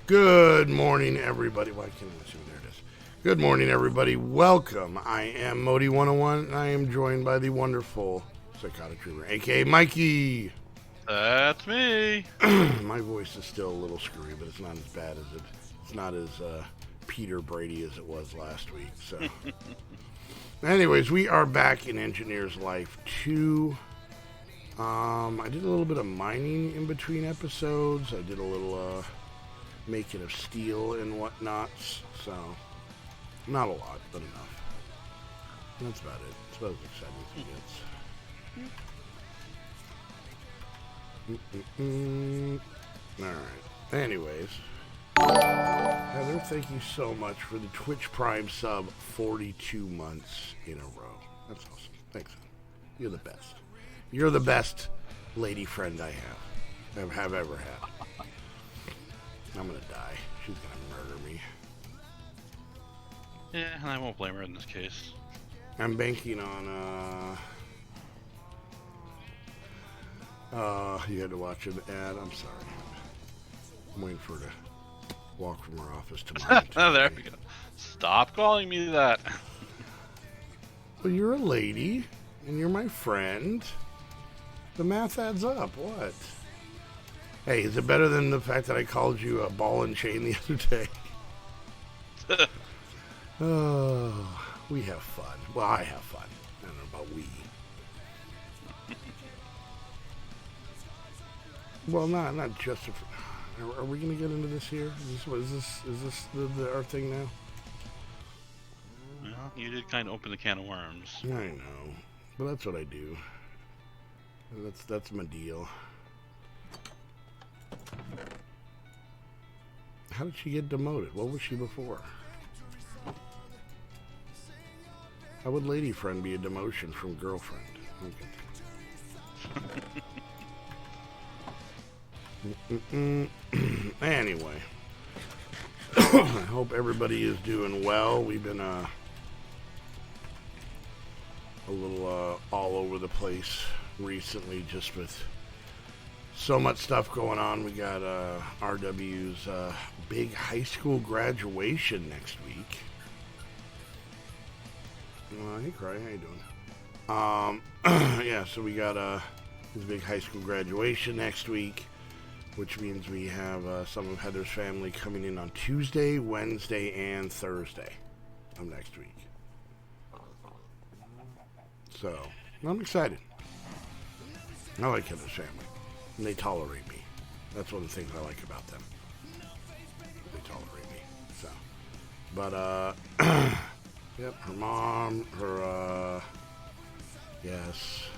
Good morning, everybody. Why can't I see? There it is. Good morning, everybody. Welcome. I am Modi101, and I am joined by the wonderful Psychotic Dreamer, aka Mikey. That's me. My voice is still a little screwy, but it's not as bad as it's not as Peter Brady as it was last week. So, anyways, we are back in Engineer's Life 2. I did a little bit of mining in between episodes. I did a little making of steel and whatnot. So, not a lot, but enough. That's about it. It's about as exciting as it gets. Alright. Anyways. Heather, thank you so much for the Twitch Prime sub 42 months in a row. That's awesome. Thanks. You're the best. You're the best lady friend I have ever had. I'm gonna die. She's gonna murder me. Yeah, and I won't blame her in this case. I'm banking on, you had to watch an ad. I'm sorry. I'm waiting for her to walk from her office tomorrow. Oh, there we go. Stop calling me that. Well, you're a lady, and you're my friend. The math adds up. What? Hey, is it better than the fact that I called you a ball and chain the other day? Oh, we have fun. Well, I have fun. I don't know about we. Well, not just. Are we going to get into this here? Is this our thing now? Well, you did kind of open the can of worms. I know, but that's what I do. That's my deal. How did she get demoted? What was she before? How would lady friend be a demotion from girlfriend? Okay. Anyway, I hope everybody is doing well. We've been a little all over the place recently, just with so much stuff going on. We got RW's big high school graduation next week. Hey, Cry, how you doing? Yeah, so we got his big high school graduation next week, which means we have some of Heather's family coming in on Tuesday, Wednesday, and Thursday of next week. So, I'm excited. I like Heather's family, and they tolerate me. That's one of the things I like about them. They tolerate me. So, but yep, her mom, her yes.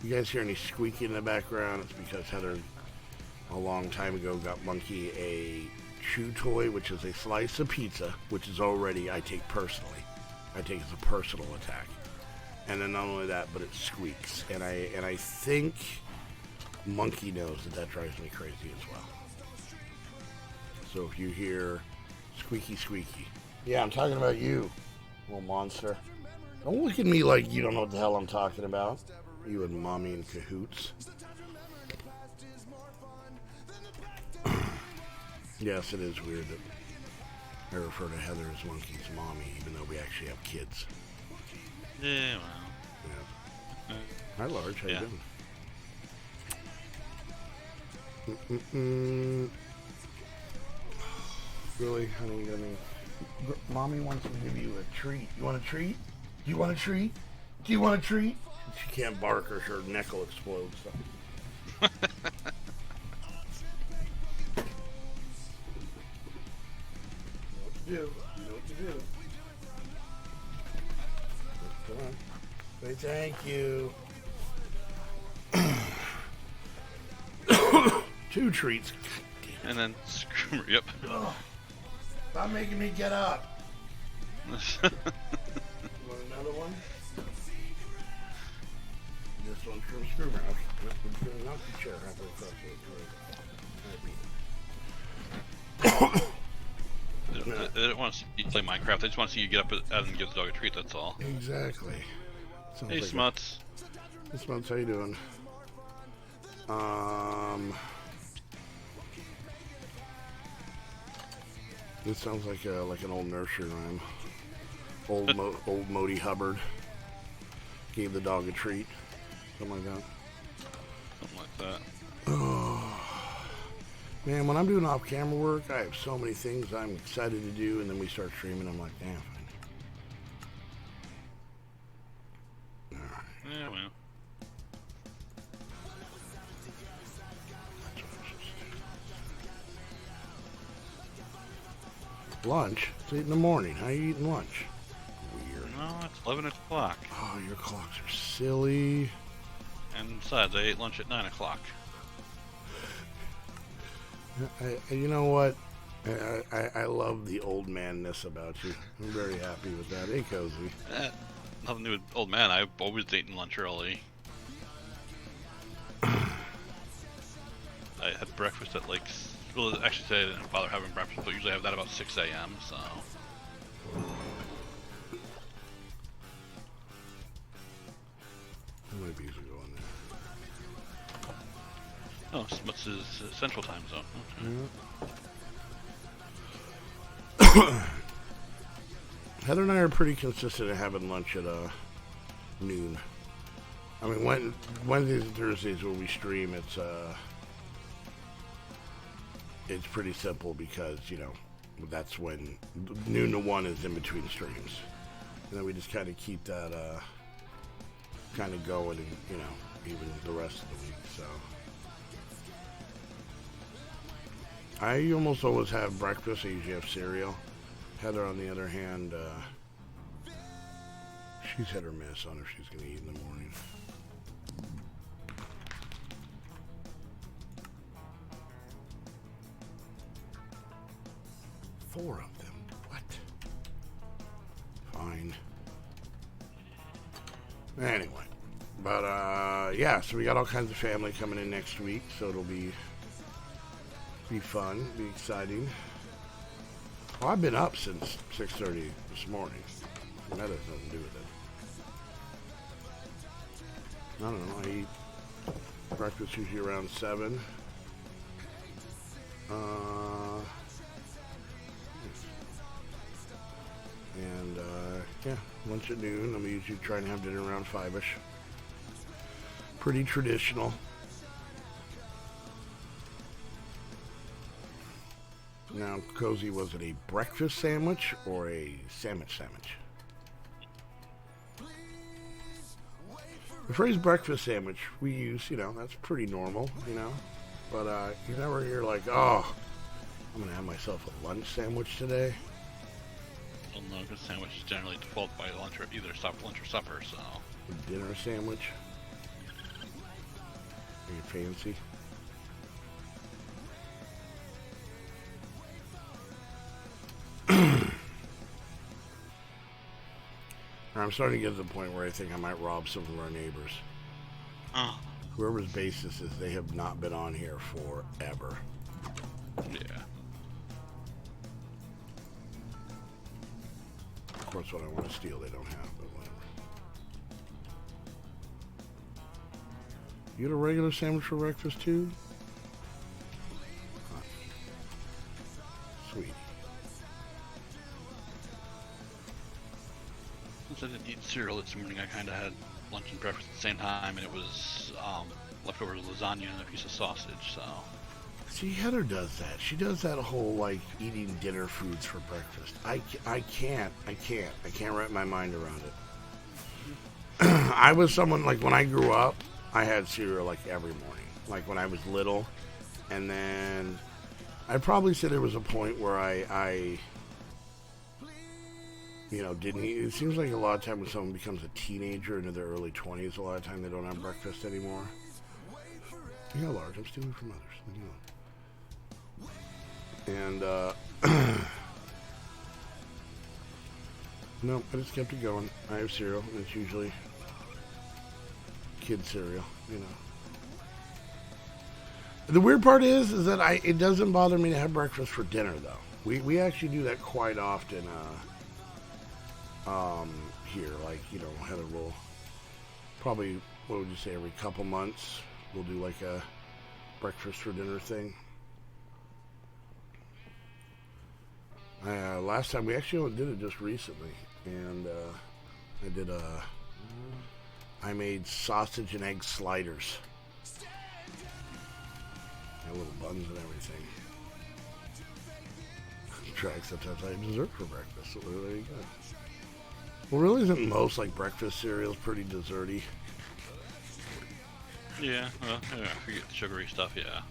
You guys hear any squeaking in the background? It's because Heather, a long time ago, got Monkey a chew toy, which is a slice of pizza, which is already I take personally. I take it as a personal attack. And then not only that, but it squeaks. And I think Monkey knows that drives me crazy as well. So if you hear squeaky squeaky, yeah, I'm talking about you, little monster. Don't look at me like you don't know what the hell I'm talking about. You and mommy in cahoots. Yes, it is weird that I refer to Heather as Monkey's mommy, even though we actually have kids. Yeah, well. Yeah. Hi, Large. How you doing? Really, honey? I mean, mommy wants to give you a treat. You want a treat? Do you want a treat? Do you want a treat? She can't bark or her neck will explode. So. You know what to do. Come on. Say thank you. 2 treats. And then screw her. Yep. Ugh. Stop making me get up. You want another one? This one's from Screwmer. Okay. Knock the chair halfway across the They don't want to see you play Minecraft. They just want to see you get up and give the dog a treat, that's all. Exactly. Sounds Hey, like Smuts. Hey, Smuts, how you doing? This sounds like an old nursery rhyme. Old Modi Hubbard gave the dog a treat. Something like that. Something like that. Oh, man, when I'm doing off-camera work, I have so many things I'm excited to do, and then we start streaming. I'm like, damn. All right. Yeah, well. Lunch? It's 8 in the morning. How are you eating lunch? Weird. No, it's 11 o'clock. Oh, your clocks are silly. And besides, I ate lunch at 9 o'clock. You know what? I love the old manness about you. I'm very happy with that. Hey, Cozy. Nothing new with old man. I've always eaten lunch early. I had breakfast at like... Well, actually, today I didn't bother having breakfast, but usually I have that about 6 a.m., so... How many bees are going there? Oh, what's his central time zone? Okay. Yeah. Heather and I are pretty consistent at having lunch at noon. I mean, Wednesdays and Thursdays when we stream, it's pretty simple because, you know, that's when noon to 1 is in between streams. And then we just kind of keep that kind of going, and, you know, even the rest of the week, so. I almost always have breakfast. I usually have cereal. Heather, on the other hand, she's hit or miss on if she's going to eat in the morning. Four of them. What? Fine. Anyway. But, yeah, so we got all kinds of family coming in next week, so it'll be fun, be exciting. Well, I've been up since 6:30 this morning. That has nothing to do with it. I don't know, I eat breakfast usually around 7. And, yeah, lunch at noon. I'm usually trying to have dinner around 5-ish. Pretty traditional. Now, Cozy, was it a breakfast sandwich or a sandwich? The phrase breakfast sandwich we use, you know, that's pretty normal, you know. But you never hear like, oh, I'm going to have myself a lunch sandwich today. Well, no, because sandwich is generally default by lunch or either lunch or supper, so... A dinner sandwich? Are you fancy? I'm starting to get to the point where I think I might rob some of our neighbors. Oh. Whoever's base this is, they have not been on here forever. Yeah. Of course, what I want to steal, they don't have, but whatever. You had a regular sandwich for breakfast, too? Huh. Sweet. Since I didn't eat cereal this morning, I kind of had lunch and breakfast at the same time, and it was leftover lasagna and a piece of sausage, so... See, Heather does that. She does that whole, like, eating dinner foods for breakfast. I can't wrap my mind around it. I was someone, like, when I grew up, I had cereal, like, every morning. Like, when I was little. And then I'd probably say there was a point where I you know, didn't eat. It seems like a lot of time when someone becomes a teenager into their early 20s, a lot of time they don't have breakfast anymore. Yeah, large. I'm stealing from others. Leave me alone. And, no, I just kept it going. I have cereal, and it's usually kid cereal, you know. The weird part is that it doesn't bother me to have breakfast for dinner, though. We actually do that quite often, here. Like, you know, Heather will probably, what would you say, every couple months, we'll do like a breakfast for dinner thing. Last time we actually did it just recently, and I made sausage and egg sliders. Got little buns and everything. Track sometimes I have dessert for breakfast, so there you go. Well, really isn't most like breakfast cereals pretty desserty? Yeah, well, yeah, if you get the sugary stuff, yeah.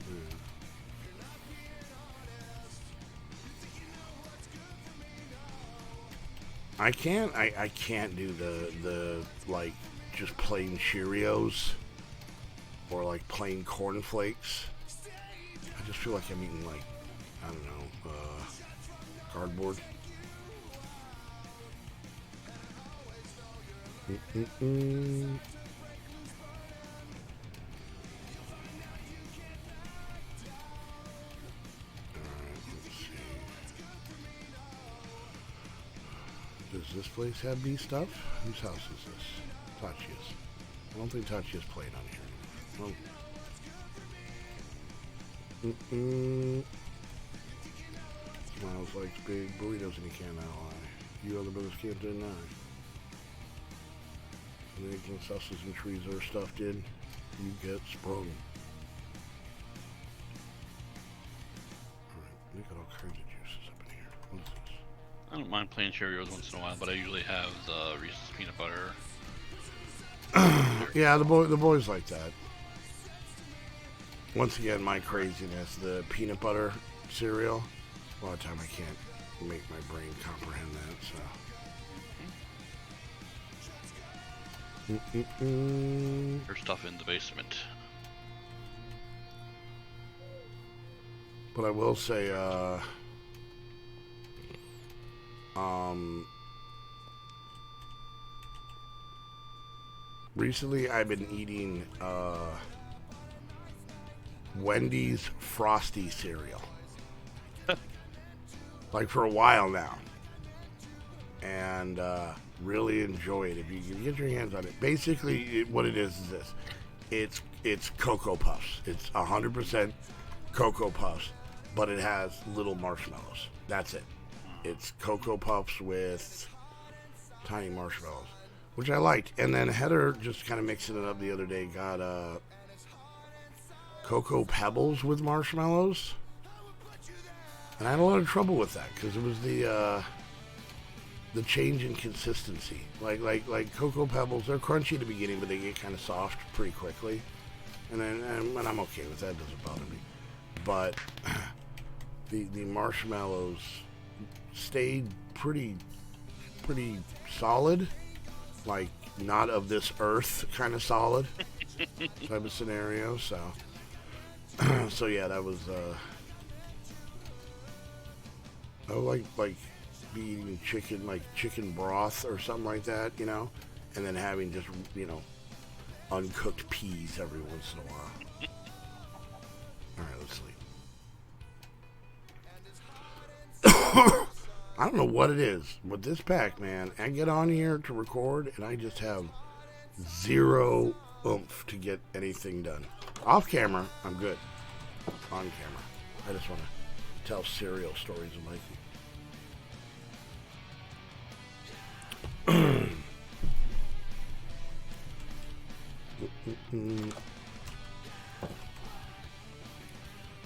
I can't do the like just plain Cheerios or like plain cornflakes. I just feel like I'm eating like, I don't know, cardboard. Alright, let's see. Does this place have bee stuff? Whose house is this? Tachia's. I don't think Tachia's playing on here. Well, Smiles likes big burritos and he can't ally. You other brothers can't deny. And eggs and sausages and trees are stuffed in. You get sprung. Alright, they got all kinds of juices up in here. What is this? I don't mind plain Cheerios once in a while, but I usually have the Reese's peanut butter. Yeah, the boys like that. Once again, my craziness, the peanut butter cereal. A lot of time I can't make my brain comprehend that, so. There's stuff in the basement. But I will say, recently I've been eating, Wendy's Frosty cereal. Like for a while now. And really enjoy it if you can get your hands on it. Basically, what it is this. It's Cocoa Puffs. It's 100% Cocoa Puffs, but it has little marshmallows. That's it. It's Cocoa Puffs with tiny marshmallows, which I liked. And then Heather, just kind of mixing it up the other day, got Cocoa Pebbles with marshmallows. And I had a lot of trouble with that because it was the change in consistency. Like Cocoa Pebbles, they're crunchy at the beginning, but they get kind of soft pretty quickly. And I'm okay with that. It doesn't bother me. But the marshmallows stayed pretty solid, like not of this earth kind of solid type of scenario. So so yeah, that was I would like be eating chicken, like chicken broth or something like that, you know, and then having just, you know, uncooked peas every once in a while. All right, let's sleep. I don't know what it is, but this pack, man, I get on here to record and I just have zero oomph to get anything done. Off camera, I'm good. On camera, I just want to tell cereal stories of Mikey.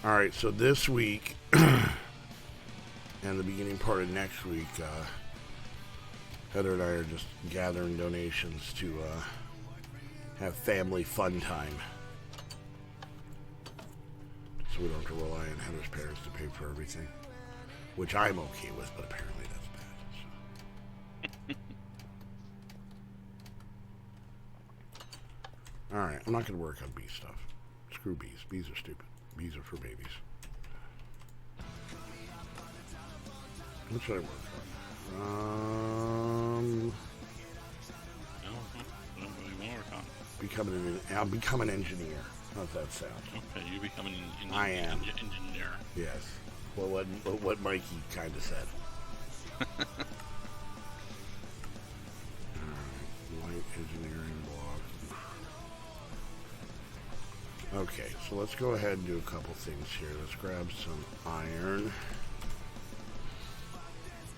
Alright, so this week and the beginning part of next week, Heather and I are just gathering donations to have family fun time. So we don't have to rely on Heather's parents to pay for everything. Which I'm okay with, but apparently that's bad. So. Alright, I'm not going to work on bee stuff. Screw bees. Bees are stupid. Bees are for babies. What should I work on? I'll become an engineer. How's that sound? Okay, you become an I am. engineer. Yes. Well, what Mikey kind of said. Light engineering block. Okay, so let's go ahead and do a couple things here. Let's grab some iron.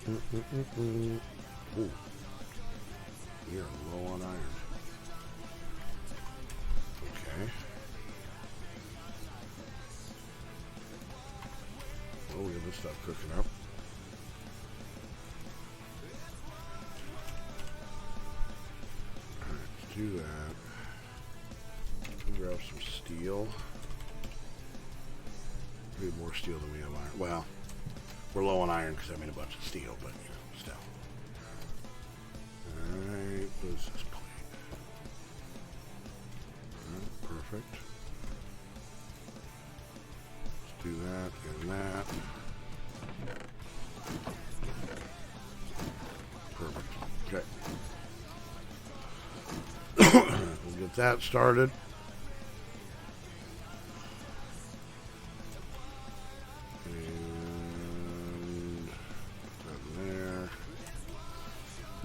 Ooh. We are low on iron. Okay. Oh, we got this stuff cooking up. Alright, let's do that. Grab some steel. We have more steel than we have iron. Well, we're low on iron because I made a bunch of steel, but you know, still. Alright, what is this plate? Alright, perfect. Let's do that and that. Perfect. Okay. We'll get that started.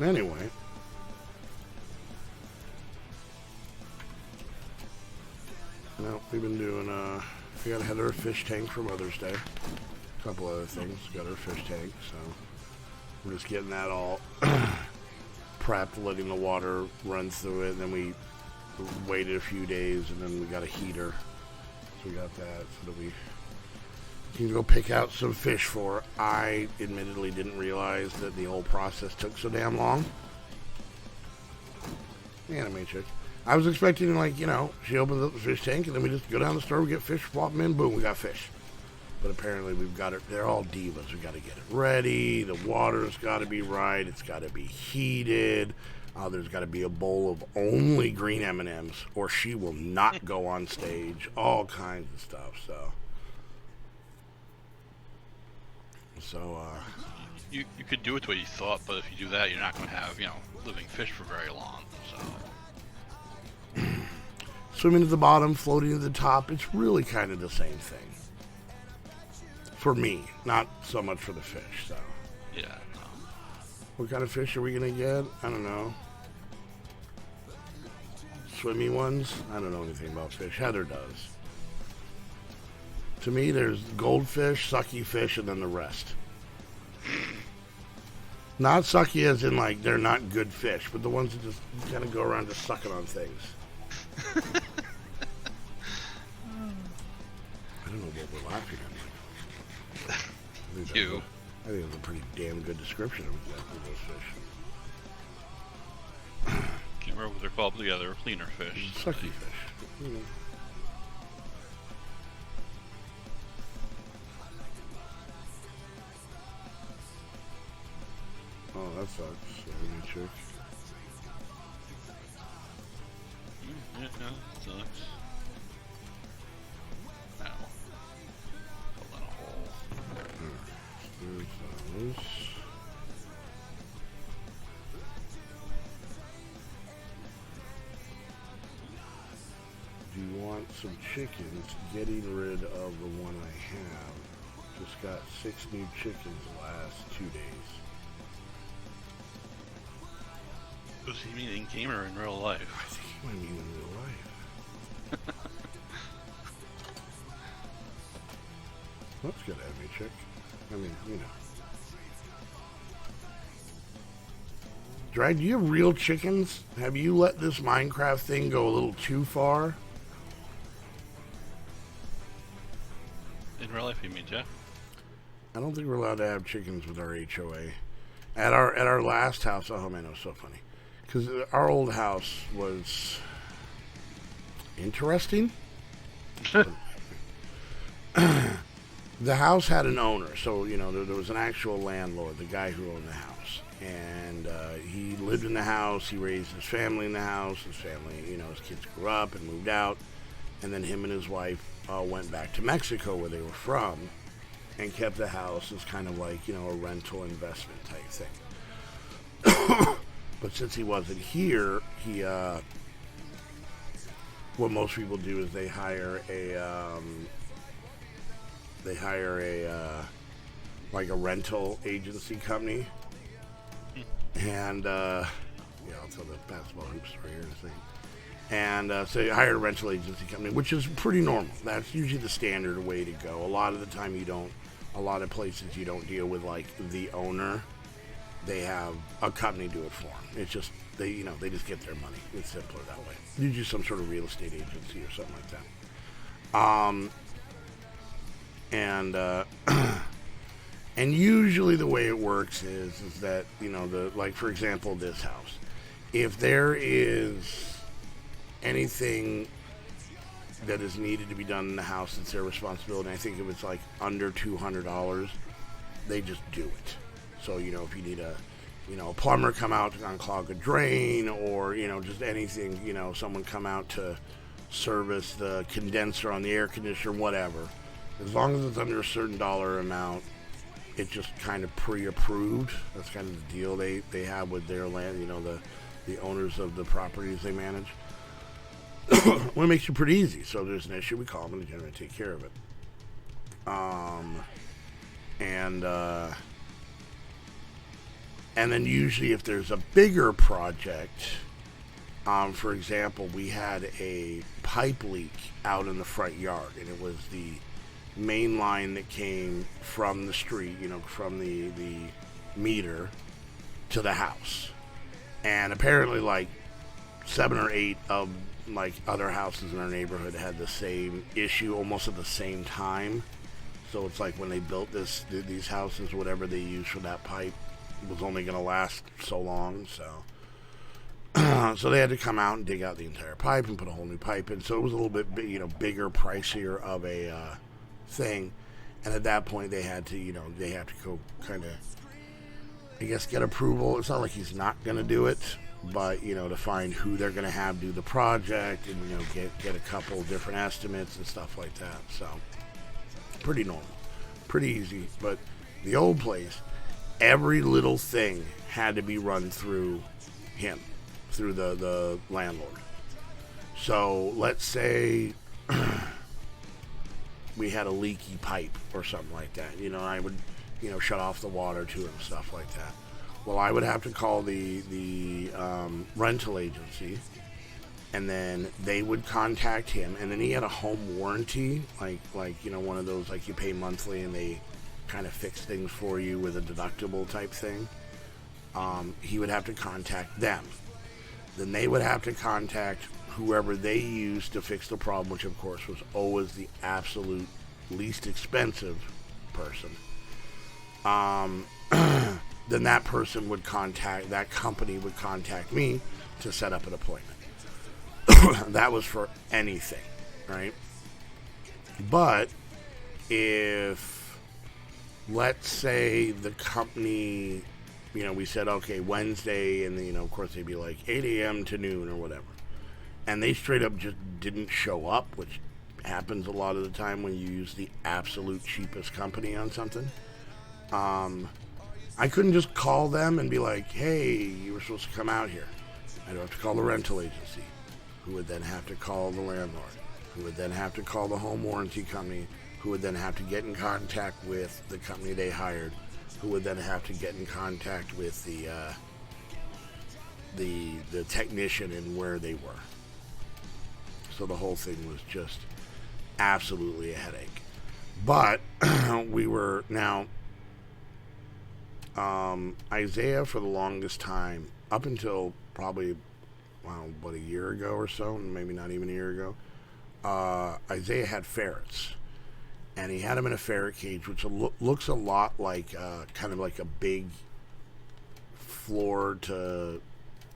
Anyway, well, we've been doing, we got ahead of our fish tank for Mother's Day. A couple other things. Got our fish tank, so we're just getting that all prepped, letting the water run through it. And then we waited a few days, and then we got a heater. So we got that so that we can go pick out some fish for. I admittedly didn't realize that the whole process took so damn long. Anime chick. I was expecting, like, you know, she opens up the fish tank and then we just go down the store, we get fish, swap them in, boom, we got fish. But apparently we've got it, they're all divas. We got to get it ready, the water's got to be right, it's got to be heated. There's got to be a bowl of only green M&Ms or she will not go on stage. All kinds of stuff, so... You could do it the way you thought, but if you do that, you're not going to have, you know, living fish for very long, so... Swimming at the bottom, floating at the top, it's really kind of the same thing. For me, not so much for the fish, so... Yeah, no. What kind of fish are we going to get? I don't know. Swimmy ones? I don't know anything about fish. Heather does. To me, there's goldfish, sucky fish, and then the rest. Not sucky as in, like, they're not good fish, but the ones that just kind of go around just sucking on things. I don't know what we're laughing at. I think it's a pretty damn good description of exactly those fish. Can't remember what they're called, but yeah, they're cleaner fish. Sucky fish. Mm. Oh, that sucks. Let me check. Yeah, that sucks. Ow. Pull in a hole. There's those. Do you want some chickens? Getting rid of the one I have. Just got 6 new chickens the last 2 days. Does he mean in game or in real life? I think he might mean in real life. That's good, Abby chick. I mean, you know. Drag, do you have real chickens? Have you let this Minecraft thing go a little too far? In real life, you mean, Jeff? I don't think we're allowed to have chickens with our HOA. At our last house, oh man, it was so funny. Because our old house was interesting. The house had an owner, so, you know, there was an actual landlord, the guy who owned the house. And he lived in the house, he raised his family in the house, his family, you know, his kids grew up and moved out. And then him and his wife went back to Mexico, where they were from, and kept the house as kind of like, you know, a rental investment type thing. But since he wasn't here, he, what most people do is they hire like a rental agency company. And, yeah, I'll tell the basketball hoop story here in a second. And so you hire a rental agency company, which is pretty normal. That's usually the standard way to go. A lot of the time a lot of places you don't deal with, like, the owner. they have a company do it for them. It's just, they just get their money. It's simpler that way. Usually some sort of real estate agency or something like that. And usually the way it works is that, like, for example, this house. If there is anything that is needed to be done in the house, it's their responsibility. I think if it's like under $200, they just do it. So, if you need a plumber come out to unclog a drain, or, just anything, someone come out to service the condenser on the air conditioner, whatever. As long as it's under a certain dollar amount, it's just kind of pre-approved. That's kind of the deal they have with their land, the owners of the properties they manage. Well, it makes it pretty easy. So if there's an issue, we call them and they generally take care of it. And then usually if there's a bigger project, for example, we had a pipe leak out in the front yard, and it was the main line that came from the street, from the meter to the house. And apparently like 7 or 8 of like other houses in our neighborhood had the same issue almost at the same time. So it's like when they built these houses, whatever they used for that pipe was only going to last so long. So they had to come out and dig out the entire pipe and put a whole new pipe in. So it was a little bit bigger, pricier of a thing. And at that point they had to go kind of, I guess, get approval. It's not like he's not going to do it, but to find who they're going to have do the project, and get a couple different estimates and stuff like that. So pretty normal, pretty easy. But the old place, every little thing had to be run through him, through the landlord. So let's say we had a leaky pipe or something like that. I would shut off the water to it and stuff like that. Well, I would have to call the rental agency, and then they would contact him, and then he had a home warranty, like one of those, like you pay monthly and they kind of fix things for you with a deductible type thing. He would have to contact them. Then they would have to contact whoever they used to fix the problem, which of course was always the absolute least expensive person. Then that company would contact me to set up an appointment. That was for anything, right? But if, let's say the company, we said, okay, Wednesday, and then, of course they'd be like 8 a.m. to noon or whatever. And they straight up just didn't show up, which happens a lot of the time when you use the absolute cheapest company on something. I couldn't just call them and be like, hey, you were supposed to come out here. I'd have to call the rental agency, who would then have to call the landlord, who would then have to call the home warranty company, who would then have to get in contact with the company they hired, who would then have to get in contact with the technician and where they were. So the whole thing was just absolutely a headache. But we were now... Isaiah, for the longest time, up until probably, a year ago or so, maybe not even a year ago, Isaiah had ferrets. And he had them in a ferret cage, which looks a lot like, kind of like a big floor to,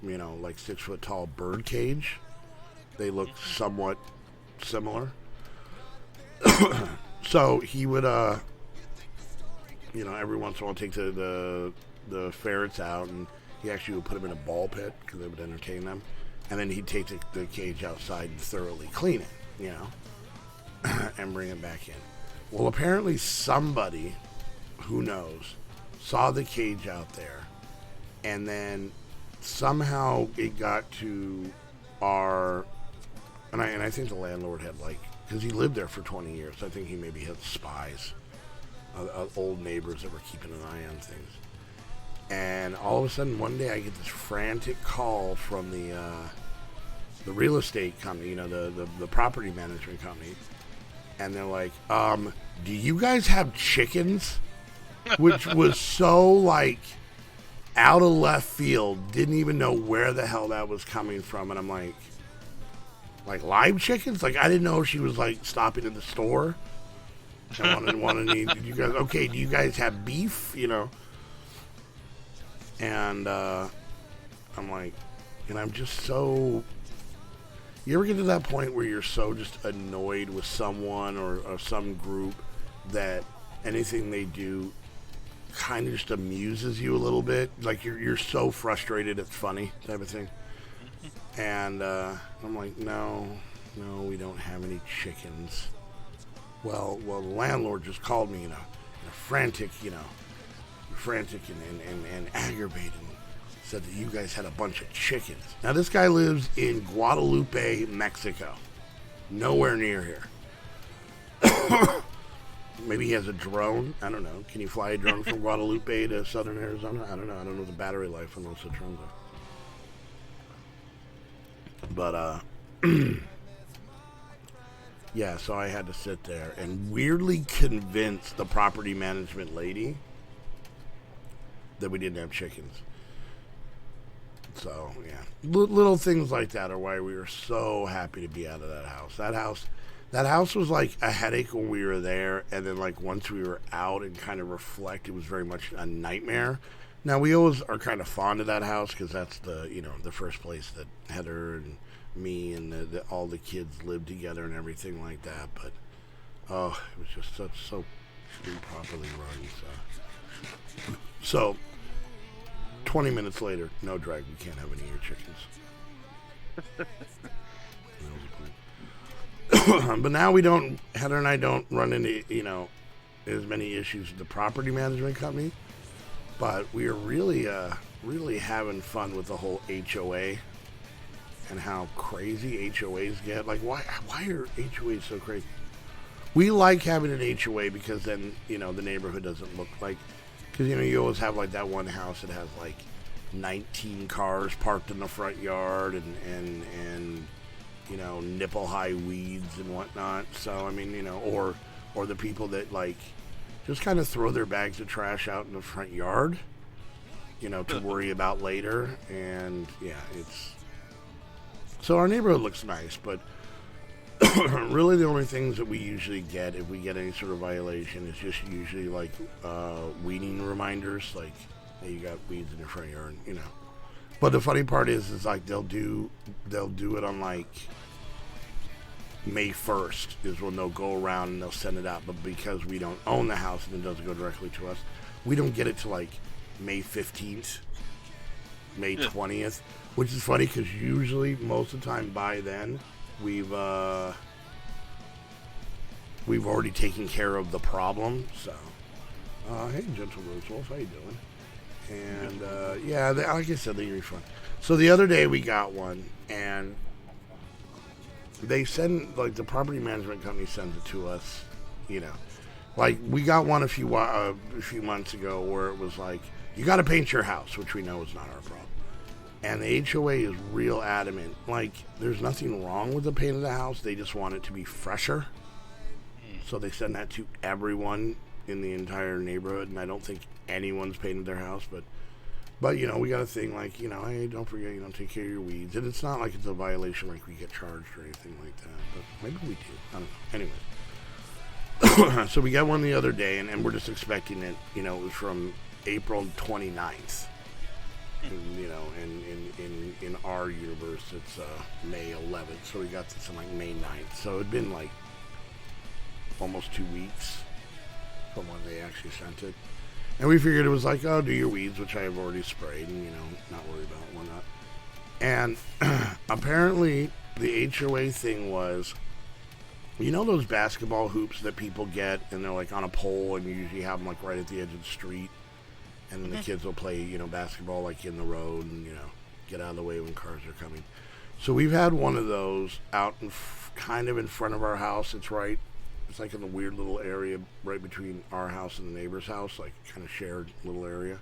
like 6 foot tall bird cage. They look somewhat similar. So he would, every once in a while take the ferrets out, and he actually would put them in a ball pit because they would entertain them, and then he'd take the cage outside and thoroughly clean it, and bring it back in. Well, apparently somebody, who knows, saw the cage out there, and then somehow it got to and I think the landlord had, because he lived there for 20 years, I think he maybe had spies, old neighbors that were keeping an eye on things. And all of a sudden, one day, I get this frantic call from the real estate company, the property management company, and they're like, "Do you guys have chickens?" Which was so out of left field, didn't even know where the hell that was coming from, and I'm like live chickens? Like, I didn't know she was like stopping at the store. I wanted to you guys, okay, do you guys have beef? You know? And I'm like, and I'm just so, you ever get to that point where you're so just annoyed with someone or some group that anything they do kind of just amuses you a little bit? Like, you're so frustrated it's funny type of thing. And I'm like, no, we don't have any chickens. Well, the landlord just called me, frantic and aggravated, and said that you guys had a bunch of chickens. Now, this guy lives in Guadalupe, Mexico. Nowhere near here. Maybe he has a drone. I don't know. Can you fly a drone from Guadalupe to southern Arizona? I don't know. I don't know the battery life on those drones are. But, yeah, so I had to sit there and weirdly convince the property management lady that we didn't have chickens. So, yeah. Little things like that are why we were so happy to be out of that house. That house was like a headache when we were there, and then like once we were out and kind of reflect, it was very much a nightmare. Now, we always are kind of fond of that house because that's the first place that Heather and me and all the kids lived together and everything like that. But, oh, it was just so improperly run. So 20 minutes later, no drag, we can't have any of your chickens. But now Heather and I don't run into, as many issues with the property management company. But we are really having fun with the whole HOA and how crazy HOAs get. Like, why are HOAs so crazy? We like having an HOA because then, the neighborhood doesn't look like, because, you always have like that one house that has like 19 cars parked in the front yard and nipple high weeds and whatnot. So, I mean, or the people that like just kind of throw their bags of trash out in the front yard, to worry about later. And yeah, so our neighborhood looks nice, but really the only things that we usually get if we get any sort of violation is just usually like weeding reminders, like, hey, you got weeds in your front yard, But the funny part is like they'll do it on like May 1st is when they'll go around and they'll send it out. But because we don't own the house and it doesn't go directly to us, we don't get it till like May 15th, May 20th, which is funny because usually most of the time by then we've already taken care of the problem. So, hey, Gentle Rose Wolf, how you doing? And yeah, like I said, they refund. So the other day we got one, and they send, like, the property management company sends it to us, like we got one a few months ago where it was like, you got to paint your house, which we know is not our problem. And the HOA is real adamant. Like, there's nothing wrong with the paint of the house. They just want it to be fresher. So they send that to everyone in the entire neighborhood, and I don't think anyone's painted their house, but we got a thing like, hey, don't forget, take care of your weeds. And it's not like it's a violation, like we get charged or anything like that, but maybe we do. I don't know. Anyways. So we got one the other day, and we're just expecting it, it was from April 29th. And, in our universe, it's May 11th, so we got this on like May 9th. So it'd been like almost 2 weeks from when they actually sent it. And we figured it was like, oh, do your weeds, which I have already sprayed and, not worry about whatnot. And apparently the HOA thing was, those basketball hoops that people get and they're like on a pole and you usually have them like right at the edge of the street. And then the kids will play, basketball like in the road and, get out of the way when cars are coming. So we've had one of those out kind of in front of our house. It's like in the weird little area right between our house and the neighbor's house, like kind of shared little area.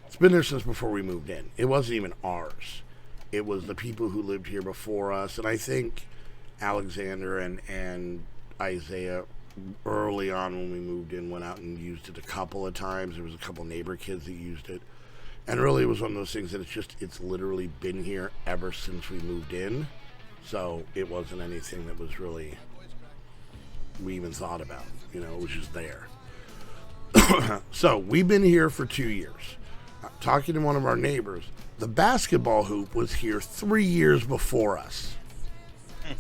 It's been there since before we moved in. It wasn't even ours. It was the people who lived here before us. And I think Alexander and Isaiah early on when we moved in, went out and used it a couple of times. There was a couple neighbor kids that used it. And really it was one of those things that it's literally been here ever since we moved in. So it wasn't anything that was really, we even thought about. It was just there. So we've been here for 2 years. Talking to one of our neighbors, the basketball hoop was here 3 years before us.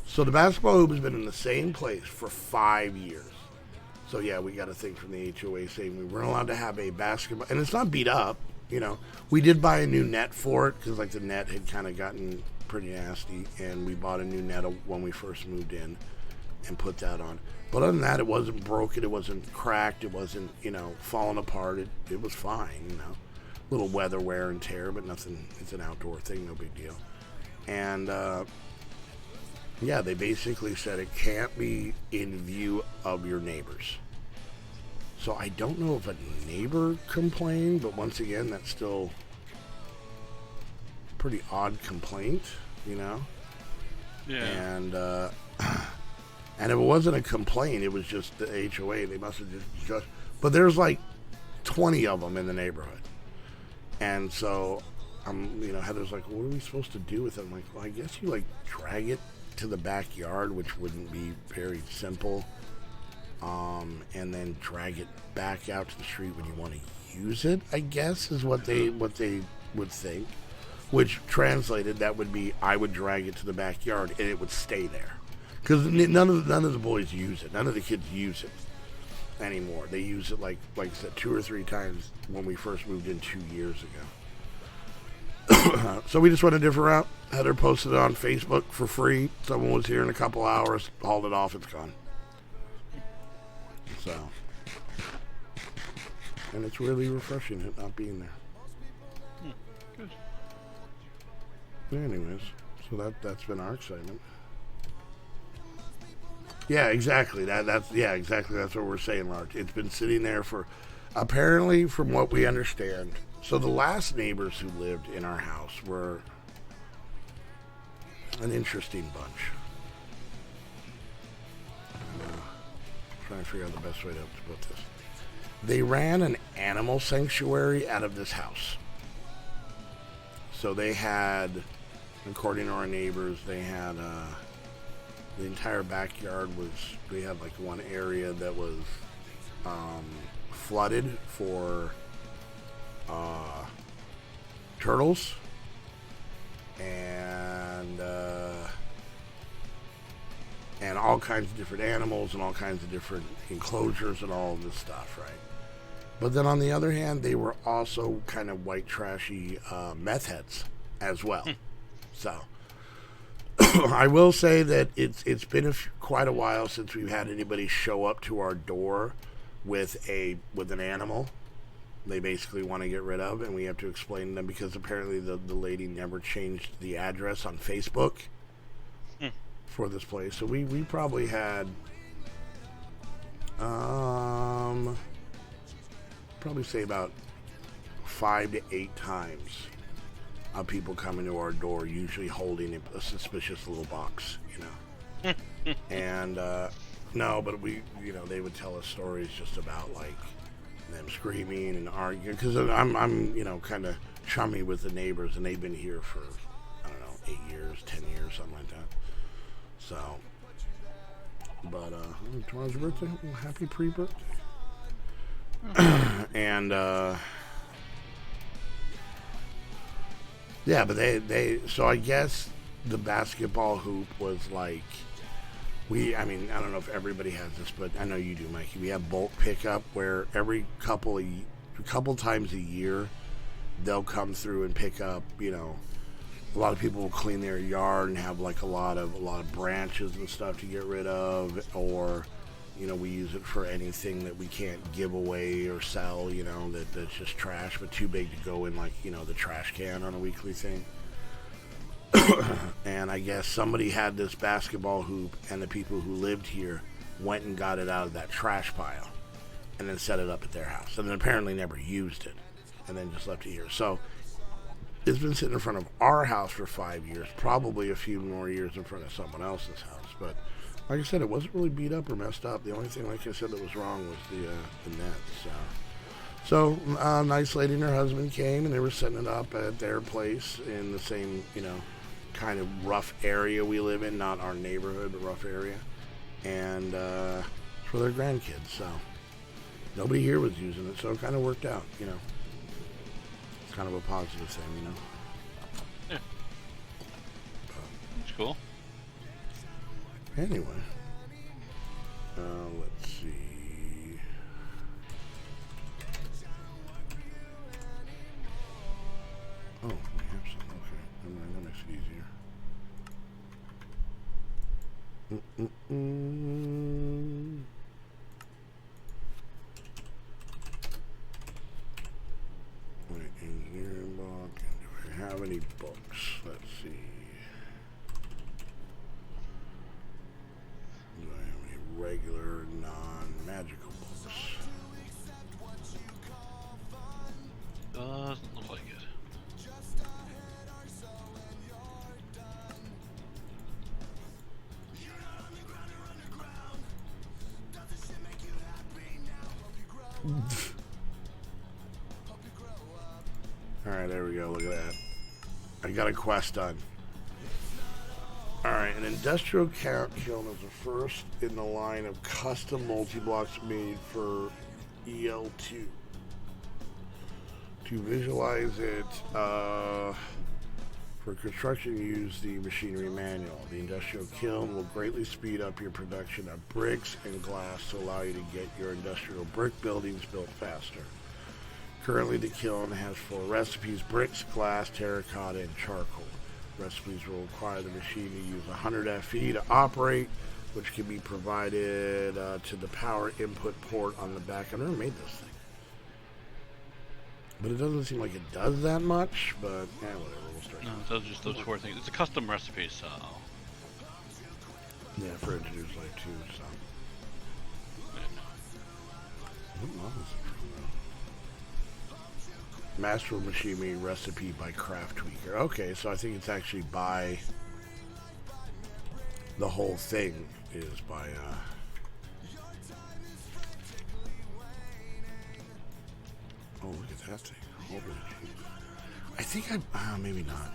So the basketball hoop has been in the same place for 5 years. So yeah, we got a thing from the HOA saying we weren't allowed to have a basketball, and it's not beat up. We did buy a new net for it because the net had kind of gotten pretty nasty, and we bought a new net when we first moved in and put that on. But other than that, it wasn't broken, it wasn't cracked, it wasn't falling apart. It was fine. Little weather wear and tear, but nothing. It's an outdoor thing, no big deal. And yeah, they basically said it can't be in view of your neighbors. So I don't know if a neighbor complained, but once again, that's still a pretty odd complaint, Yeah. And and if it wasn't a complaint, it was just the HOA. They must have just but there's 20 of them in the neighborhood. And so Heather's like, what are we supposed to do with it? I'm like, well, I guess you drag it to the backyard, which wouldn't be very simple. And then drag it back out to the street when you want to use it, I guess, is what they would think. Which translated, that would be I would drag it to the backyard and it would stay there. Because none of the boys use it. None of the kids use it anymore. They use it like I said 2 or 3 times when we first moved in 2 years ago. So we just went a different route. Heather posted it on Facebook for free. Someone was here in a couple hours, hauled it off, it's gone. So, and it's really refreshing it not being there. Good. Anyways, so that's been our excitement. Yeah, exactly. That's exactly. That's what we're saying, Large. It's been sitting there for, apparently, from what we understand. So the last neighbors who lived in our house were an interesting bunch. Trying to figure out the best way to put this. They ran an animal sanctuary out of this house. So they had, according to our neighbors, they had the entire backyard they had one area that was flooded for turtles and all kinds of different animals and all kinds of different enclosures and all of this stuff, right? But then on the other hand, they were also kind of white trashy meth heads as well. So I will say that it's been quite a while since we've had anybody show up to our door with an animal they basically want to get rid of, and we have to explain to them because apparently the lady never changed the address on Facebook for this place. So we probably had probably say about 5 to 8 times of people coming to our door, usually holding a suspicious little box, and no, but they would tell us stories just about them screaming and arguing, because I'm kind of chummy with the neighbors, and they've been here for, I don't know, 8 years, 10 years, something like that. So, but tomorrow's your birthday. Well, happy pre-birthday. And yeah, but they so I guess the basketball hoop was I don't know if everybody has this, but I know you do, Mikey. We have bulk pickup where every couple times a year they'll come through and pick up. A lot of people will clean their yard and have a lot of branches and stuff to get rid of, or we use it for anything that we can't give away or sell. That's just trash, but too big to go in the trash can on a weekly thing. And I guess somebody had this basketball hoop, and the people who lived here went and got it out of that trash pile and then set it up at their house, and then apparently never used it and then just left it here. So it's been sitting in front of our house for 5 years, probably a few more years in front of someone else's house, but Like I said, it wasn't really beat up or messed up. The only thing, like I said, that was wrong was the net. So a nice lady and her husband came, and they were setting it up at their place in the same, kind of rough area we live in, not our neighborhood, but rough area. And for their grandkids, so nobody here was using it, so it kind of worked out, It's kind of a positive thing, Yeah. It's cool. Anyway, let's see. Oh, we have some. Okay, never mind. That makes it easier. My engineering book. Do I have any books? Let's see. Do I have any regular, non-magical books? Doesn't look like it. Alright, there we go. Look at that. I got a quest done. Alright, an industrial kiln is the first in the line of custom multi-blocks made for EL2. To visualize it, for construction, use the machinery manual. The industrial kiln will greatly speed up your production of bricks and glass to allow you to get your industrial brick buildings built faster. Currently, the kiln has 4 recipes: bricks, glass, terracotta, and charcoal. Recipes will require the machine to use 100 FE to operate, which can be provided to the power input port on the back. I've never made this thing, but it doesn't seem like it does that much, but yeah, whatever, we'll start. No, those are just those 4 things. It's a custom recipe, so... Yeah, for engineers like too, so. What model is it from, though? Master of Machinery Recipe by Craft Tweaker. Okay, so I think it's actually by... The whole thing is by, Oh, look at that thing. Holy shit. I think maybe not.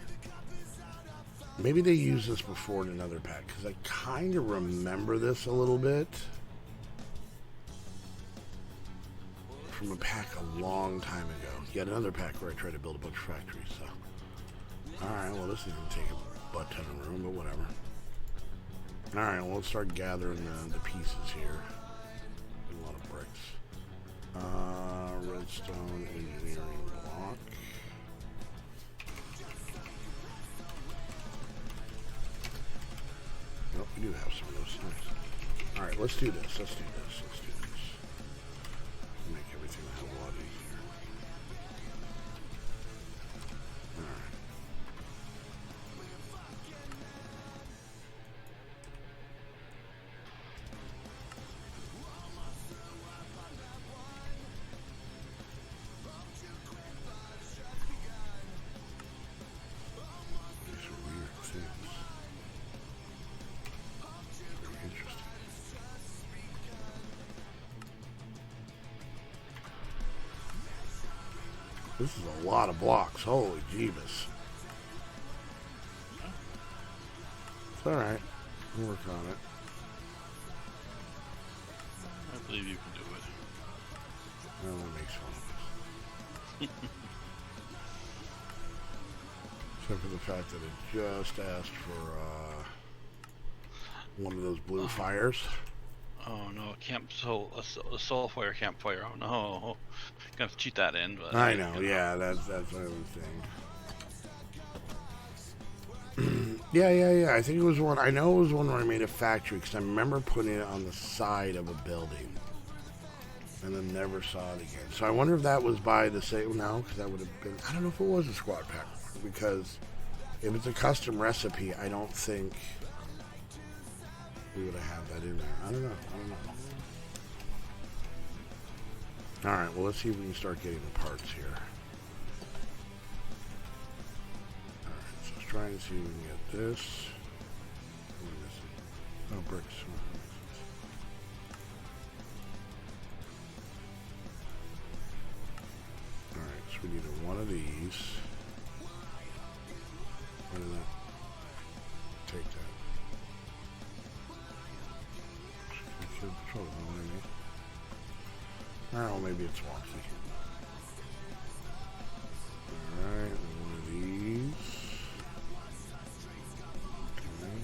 Maybe they used this before in another pack, because I kind of remember this a little bit. From a pack a long time ago. Yet another pack where I tried to build a bunch of factories, so. Alright, well this is going to take a butt ton of room, but whatever. Alright, well let's start gathering the pieces here. A lot of bricks. Redstone engineering block. Nope, we do have some of those. Nice. Alright, let's do this. Make everything a hell of a lot easier. Alright. These are weird things. Very interesting. This is a lot of blocks. Holy Jeebus. It's alright. We'll work on it. I believe you can do it. No one makes fun of us. Except for the fact that it just asked for one of those blue fires. Oh no, a soulfire campfire. Oh no. Gonna have to cheat that in, but I know, yeah, that's what I was saying. Yeah. I think it was one. I know it was one where I made a factory because I remember putting it on the side of a building, and then never saw it again. So I wonder if that was by the same. No, because that would have been. I don't know if it was a squad pack because if it's a custom recipe, I don't think we would have had that in there. I don't know. Alright, well let's see if we can start getting the parts here. Alright, so let's try and see if we can get this. What am I missing? Oh, bricks. Alright, so we need one of these. Why did that? Take that. Alright, well, maybe it's wonky. Alright, one of these. Okay.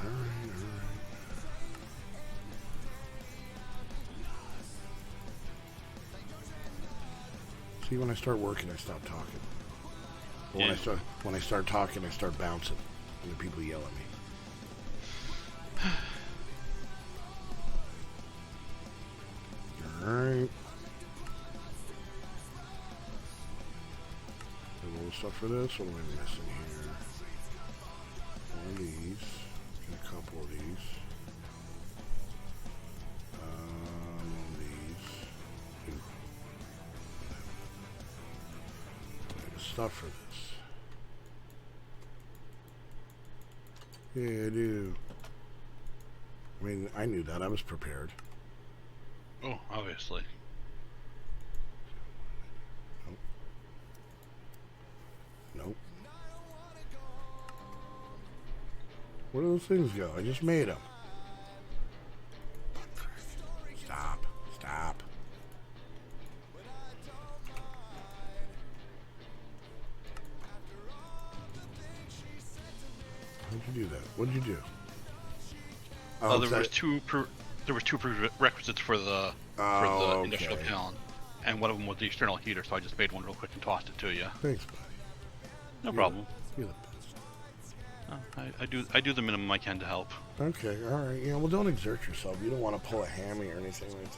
Alright. See, when I start working, I stop talking. But when I start talking, I start bouncing, and the people yell at me. All right. A little stuff for this. What am I missing here? One of these. Get a couple of these. One of these. Stuff for this. Yeah, I do. I mean, I knew that. I was prepared. Oh, obviously. Nope. Where do those things go? I just made them. Stop. How'd you do that? What'd you do? Oh, there was two prerequisites for the industrial kiln, and one of them was the external heater. So I just made one real quick and tossed it to you. Thanks, buddy. No problem. You're the best. I do the minimum I can to help. Okay, all right. Yeah, well, don't exert yourself. You don't want to pull a hammy or anything like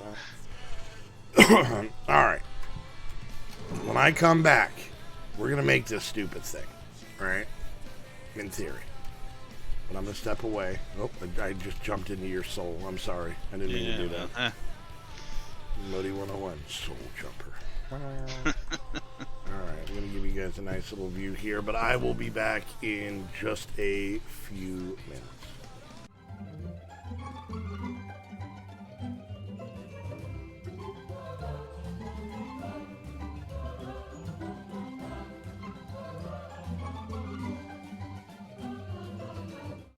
that. All right. When I come back, we're gonna make this stupid thing, all right? In theory. But I'm going to step away. Oh, I just jumped into your soul. I'm sorry. I didn't mean to do that. Modi 101, soul jumper. Alright, I'm going to give you guys a nice little view here, but I will be back in just a few minutes.